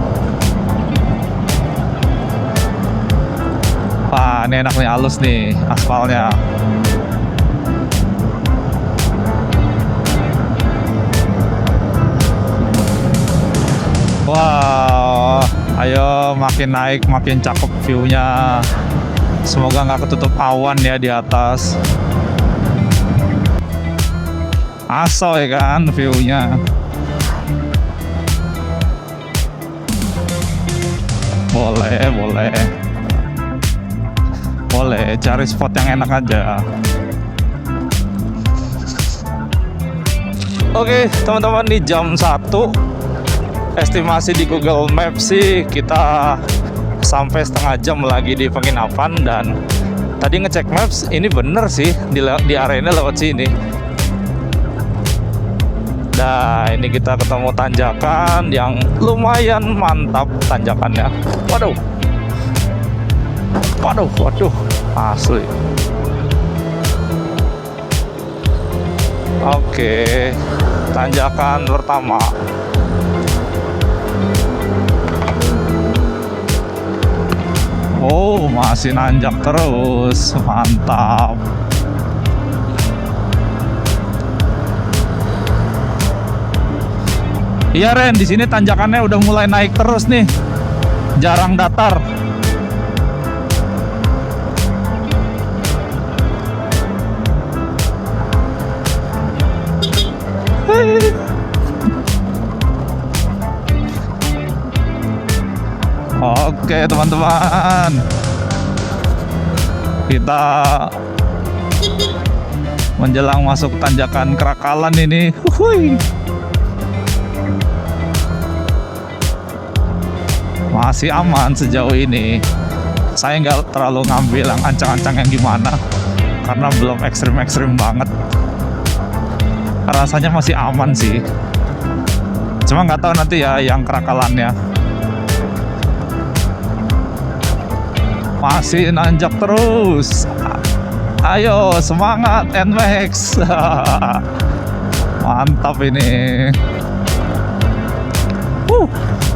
Wah, ini enak nih, halus nih aspalnya. Wow, ayo makin naik makin cakep view-nya. Semoga nggak ketutup awan ya di atas. Asoy kan view-nya. Boleh cari spot yang enak aja. Oke teman-teman, di jam 1 estimasi di Google Maps sih kita sampai setengah jam lagi di penginapan. Dan tadi ngecek Maps, ini bener sih di areanya lewat sini. Nah ini kita ketemu tanjakan yang lumayan mantap tanjakannya. Waduh, asli. Oke, tanjakan pertama. Oh, masih nanjak terus, mantap. Iya Ren, di sini tanjakannya udah mulai naik terus nih, jarang datar. Oke teman-teman, kita menjelang masuk tanjakan Kerakalan ini. Huhuy. Masih aman sejauh ini. Saya nggak terlalu ngambil yang ancang-ancang yang gimana, karena belum ekstrim-ekstrim banget. Rasanya masih aman sih. Cuma nggak tahu nanti ya yang Kerakalannya. Masih nanjak terus. Ayo semangat NMAX. Mantap ini.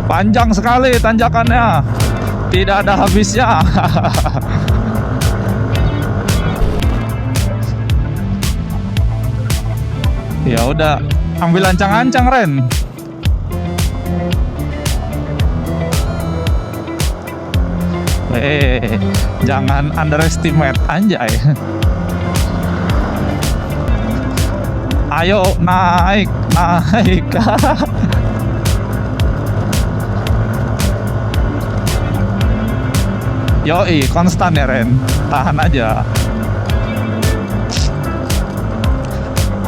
Panjang sekali tanjakannya. Tidak ada habisnya. Ya udah, ambil ancang-ancang Ren. Jangan underestimate anjay. Ayo naik. Yoi, konstan ya Ren. Tahan aja.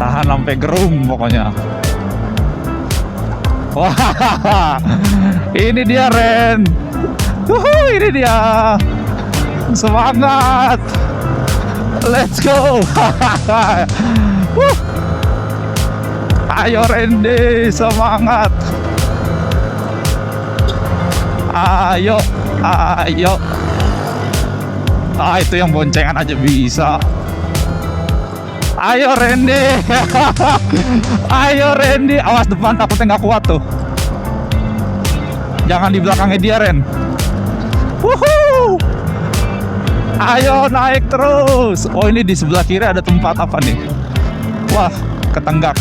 Tahan sampai gerung pokoknya. Wah, ini dia Ren. Ini dia. Semangat. Let's go. Ayo Randy, semangat. Ayo. Itu yang boncengan aja bisa. Ayo Randy. Ayo Randy. Awas depan, takutnya nggak kuat tuh. Jangan di belakangnya dia Ren. Wuhuu. Ayo naik terus. Oh ini di sebelah kiri ada tempat apa nih? Wah ketenggak.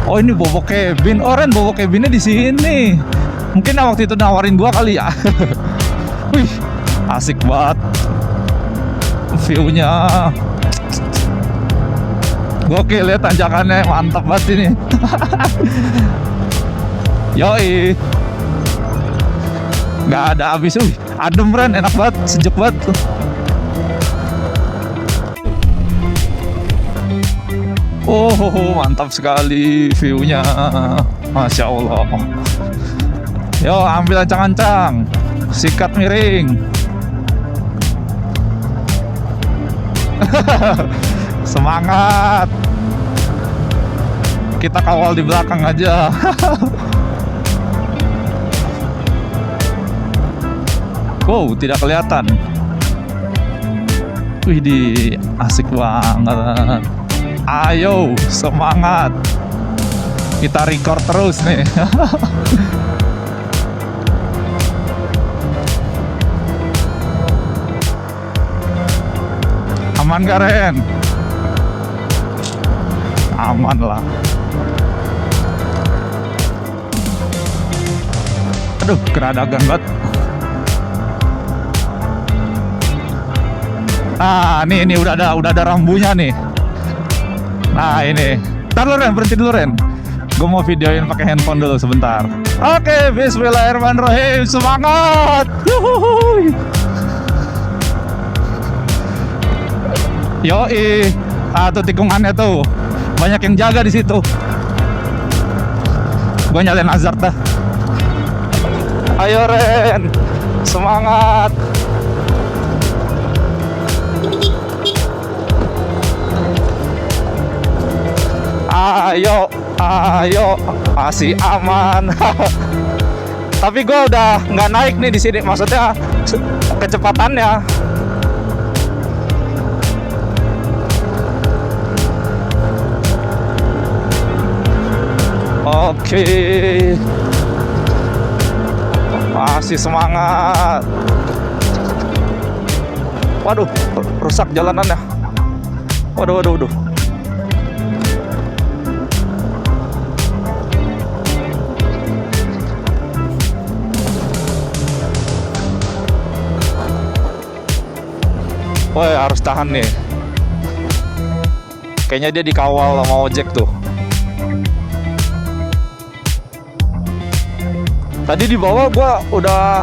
Oh ini bobo cabin. Oh Ren, bobo cabinnya di sini. Mungkin waktu itu nawarin gua kali ya. Wih asik banget view-nya. Gokil ya tanjakannya, mantap banget ini. Yoi. Nggak ada habis. Adem Ren, enak banget, sejuk banget. Oh mantap sekali view-nya. Masya Allah. Yo ambil ancang-ancang, sikat miring. Semangat. Kita kawal di belakang aja. Wow, tidak kelihatan. Wih, asik banget. Ayo, semangat. Kita record terus nih. Aman gak Ren? Aman lah. Aduh, kena dagang banget. Nah, ini udah ada rambunya nih. Nah, ini. Ntar lu Ren, berhenti dulu Ren. Gue mau videoin pakai handphone dulu sebentar. Oke, bismillahirrahmanirrahim. Semangat. Yuhuhuy. Yoi, tuh tikungannya tuh banyak yang jaga di situ. Gue nyalain hazard dah. Ayo Ren, semangat. Ayo, masih aman. Tapi gue udah nggak naik nih di sini, maksudnya kecepatannya. Oke. Masih semangat. Waduh, rusak jalanannya. Waduh. Woi, harus tahan nih. Kayaknya dia dikawal sama ojek tuh. Tadi di bawah gua udah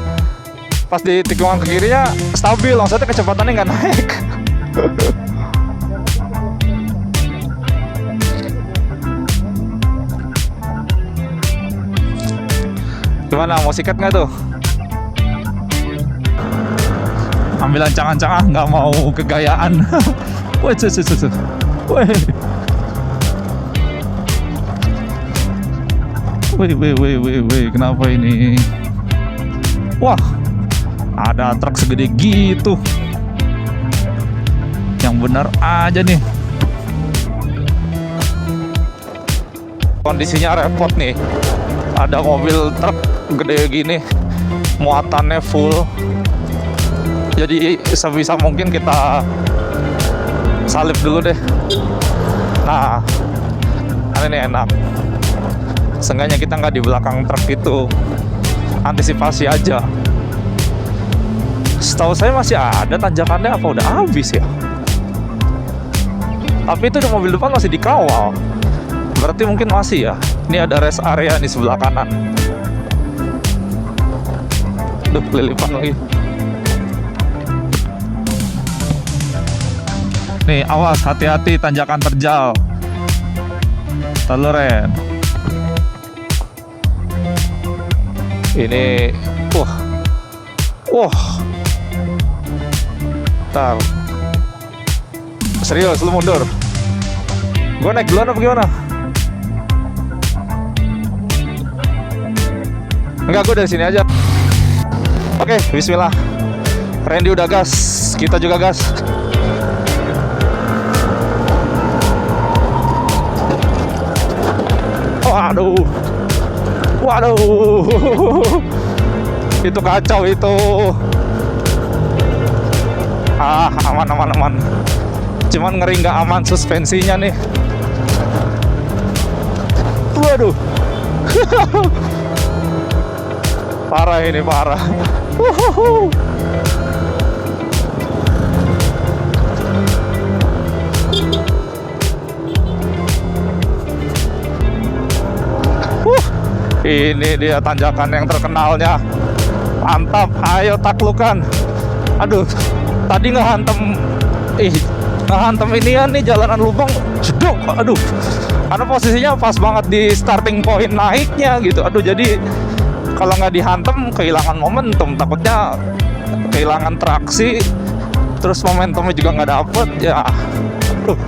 pas di tikungan ke kirinya stabil, maksudnya kecepatannya nggak naik. Gimana, mau sikat nggak tuh? Ambil ancang-ancang, nggak mau kegayaan. Wih, wih, kenapa ini? Wah, ada truk segede gitu. Yang benar aja nih. Kondisinya repot nih. Ada mobil truk gede gini, muatannya full. Jadi sebisa mungkin kita salip dulu deh. Nah, ini enak. Seenggaknya kita nggak di belakang truk itu. Antisipasi aja. Setahu saya masih ada tanjakannya, apa udah habis ya? Tapi itu di mobil depan masih dikawal. Berarti mungkin masih ya. Ini ada rest area di sebelah kanan. Duh, kelilipan lagi. Nih, awas, hati-hati tanjakan terjal. Teleren. Ini, wah. Ntar. Serius, lu mundur. Gue naik duluan apa gimana? Enggak, gue dari sini aja. Oke, bismillah. Randy udah gas, kita juga gas. Waduh, itu kacau itu. Aman. Cuman ngeri nggak aman suspensinya nih. Waduh. Parah ini, parah. Ini dia tanjakan yang terkenalnya. Mantap, ayo taklukkan. Aduh, tadi ngehantem inian nih, jalanan lubang. Jeduk, aduh. Karena posisinya pas banget di starting point naiknya gitu. Aduh, jadi kalau nggak dihantem kehilangan momentum, takutnya kehilangan traksi, terus momentumnya juga nggak dapet ya. Aduh.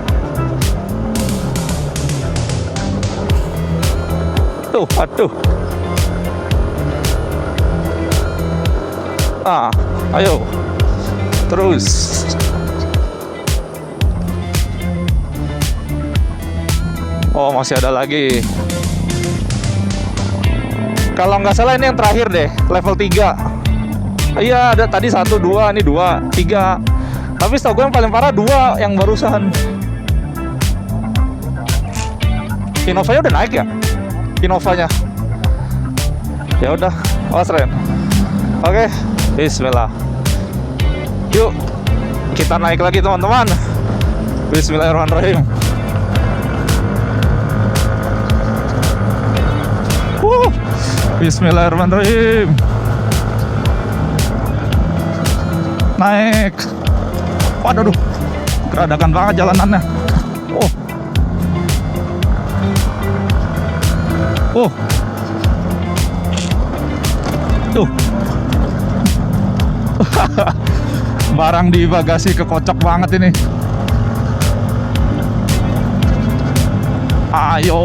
Ayo terus. Oh, masih ada lagi. Kalau nggak salah ini yang terakhir deh, level 3. Iya, ada tadi 1, 2, ini 2, 3. Tapi setahu gue yang paling parah 2 yang barusan. Innovanya udah naik ya? Innovanya. Ya udah, awas Ren. Oke, bismillah. Yuk, kita naik lagi teman-teman. Bismillahirrahmanirrahim. Bismillahirrahmanirrahim. Naik. Waduh, geradakan banget jalanannya. Tuh. Barang di bagasi kekocok banget ini. Ayo.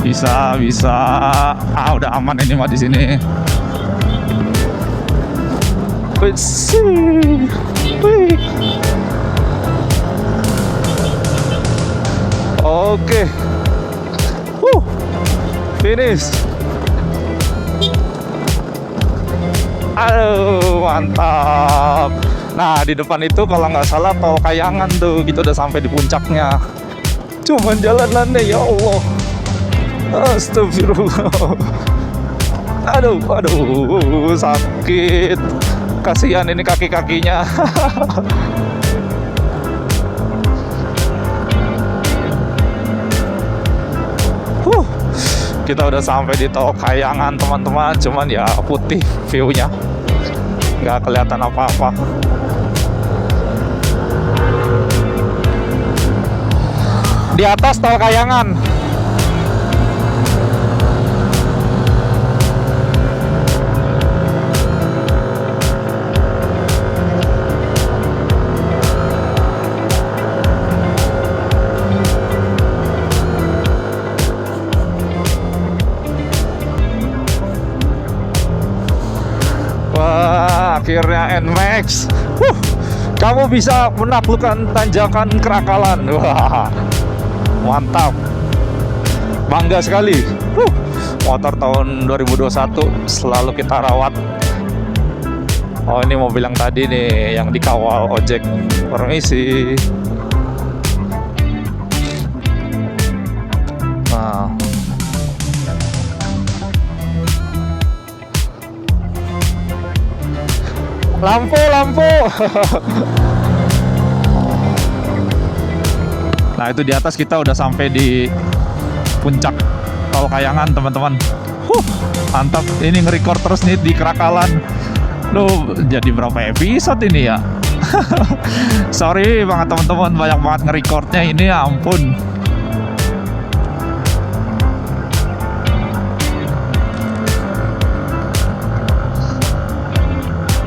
Bisa. Udah aman ini mah di sini. Oke. Finish. Aduh, mantap. Nah, di depan itu kalau nggak salah tol Kayangan tuh, gitu udah sampai di puncaknya. Cuman jalanannya ya Allah. Astagfirullah. Aduh, sakit. Kasihan ini kaki-kakinya. Kita udah sampai di Tol Kayangan teman-teman, cuman ya putih view-nya, nggak kelihatan apa-apa. Di atas Tol Kayangan. Wah, akhirnya NMAX. Kamu bisa menaklukkan tanjakan Kerakalan. Wah, mantap. Bangga sekali. Motor tahun 2021 selalu kita rawat. Oh, ini mobil yang tadi nih, yang dikawal ojek. Permisi. Nah, lampu. Nah, itu di atas kita udah sampai di puncak Tol Kayangan teman-teman. Mantap. Ini nge-record terus nih di Kerakalan. Loh, jadi berapa episode ini ya? Sorry banget teman-teman, banyak banget nge-recordnya ini, ya ampun.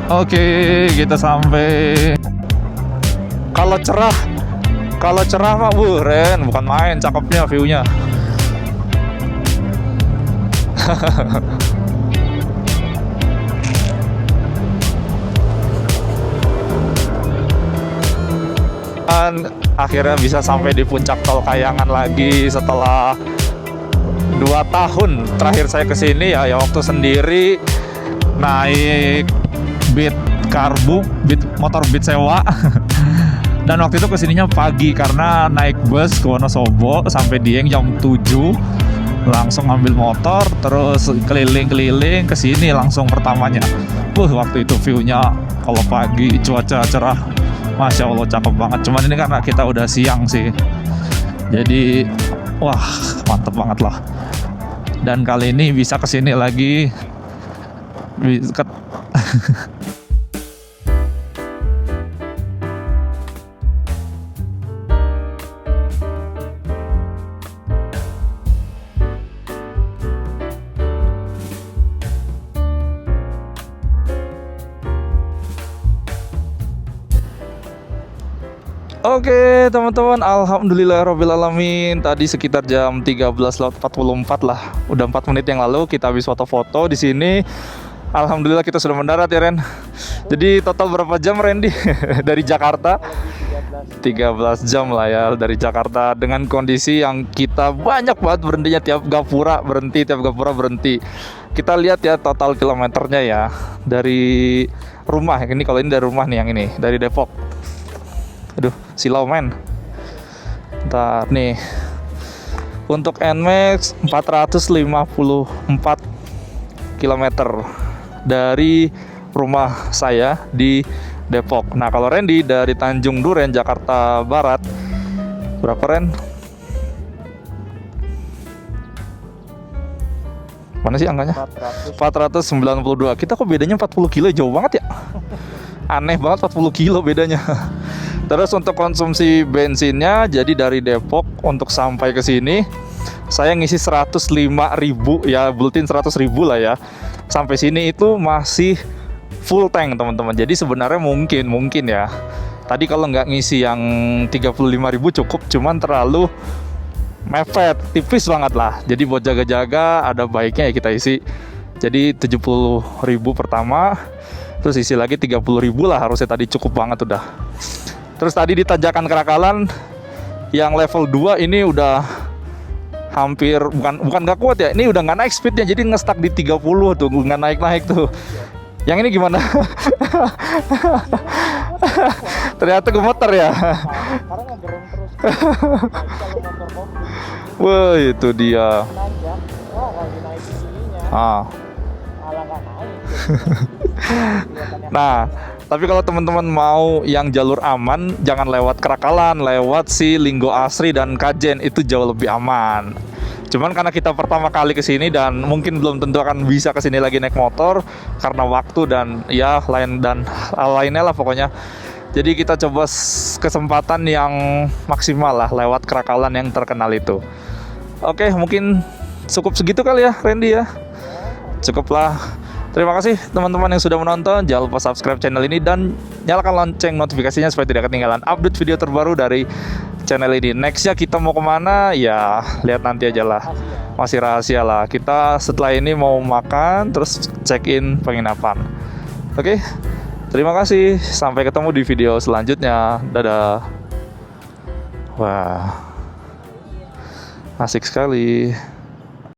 Oke, kita sampai. Kalau cerah mah buren, bukan main cakepnya view-nya. Dan akhirnya bisa sampai di puncak Tol Kayangan lagi setelah 2 tahun terakhir saya kesini ya waktu sendiri naik motor Beat sewa. Dan waktu itu kesininya pagi karena naik bus ke Wonosobo sampai Dieng jam 7, langsung ngambil motor terus keliling-keliling ke sini langsung pertamanya. Waktu itu view-nya kalau pagi cuaca cerah, Masya Allah cakep banget. Cuman ini karena kita udah siang sih, jadi wah mantep banget lah. Dan kali ini bisa kesini lagi. Oke teman-teman, alhamdulillahirobbilalamin. Tadi sekitar jam 13.44 lah, udah 4 menit yang lalu kita habis foto-foto di sini. Alhamdulillah kita sudah mendarat ya Ren. Jadi total berapa jam Randy dari Jakarta? 13 jam lah ya dari Jakarta, dengan kondisi yang kita banyak banget berhentinya, tiap gapura berhenti. Kita lihat ya total kilometernya ya dari rumah. Ini kalau ini dari rumah nih, yang ini dari Depok. Aduh, silau men. Ntar nih, untuk NMAX 454 km dari rumah saya di Depok. Nah kalau Randy dari Tanjung Duren, Jakarta Barat, berapa Ren? Mana sih angkanya? 492. Kita kok bedanya 40 kilo, jauh banget ya. Aneh banget 40 kilo bedanya. Terus untuk konsumsi bensinnya, jadi dari Depok untuk sampai ke sini saya ngisi 105.000 ya, bulletin 100.000 lah ya. Sampai sini itu masih full tank teman-teman. Jadi sebenarnya mungkin ya. Tadi kalau nggak ngisi yang 35.000 cukup, cuman terlalu mepet, tipis banget lah. Jadi buat jaga-jaga ada baiknya ya kita isi. Jadi 70.000 pertama, terus isi lagi 30.000 lah, harusnya tadi cukup banget udah. Terus tadi di tanjakan Kerakalan yang level 2 ini udah hampir bukan nggak kuat ya, ini udah nggak naik speednya, jadi nge-stuck di 30 tuh, nggak naik tuh. Yang ini gimana? Ternyata gemeter ya. Karena ngegerem terus. Kalau motor mobil Wah itu dia. nanjak, lagi naik sininya, malah nggak naik. Nah, tapi kalau teman-teman mau yang jalur aman, jangan lewat Kerakalan, lewat si Linggo Asri dan Kajen, itu jauh lebih aman. Cuman karena kita pertama kali ke sini dan mungkin belum tentu akan bisa ke sini lagi naik motor karena waktu dan ya lainnya lah pokoknya. Jadi kita coba kesempatan yang maksimal lah lewat Krakalan yang terkenal itu. Oke, mungkin cukup segitu kali ya Randy ya. Cukuplah. Terima kasih teman-teman yang sudah menonton. Jangan lupa subscribe channel ini dan nyalakan lonceng notifikasinya supaya tidak ketinggalan update video terbaru dari channel ini. Nextnya kita mau kemana? Ya lihat nanti aja lah. Masih rahasia lah. Kita setelah ini mau makan terus check in penginapan. Oke. Terima kasih. Sampai ketemu di video selanjutnya. Dadah. Wah. Asik sekali.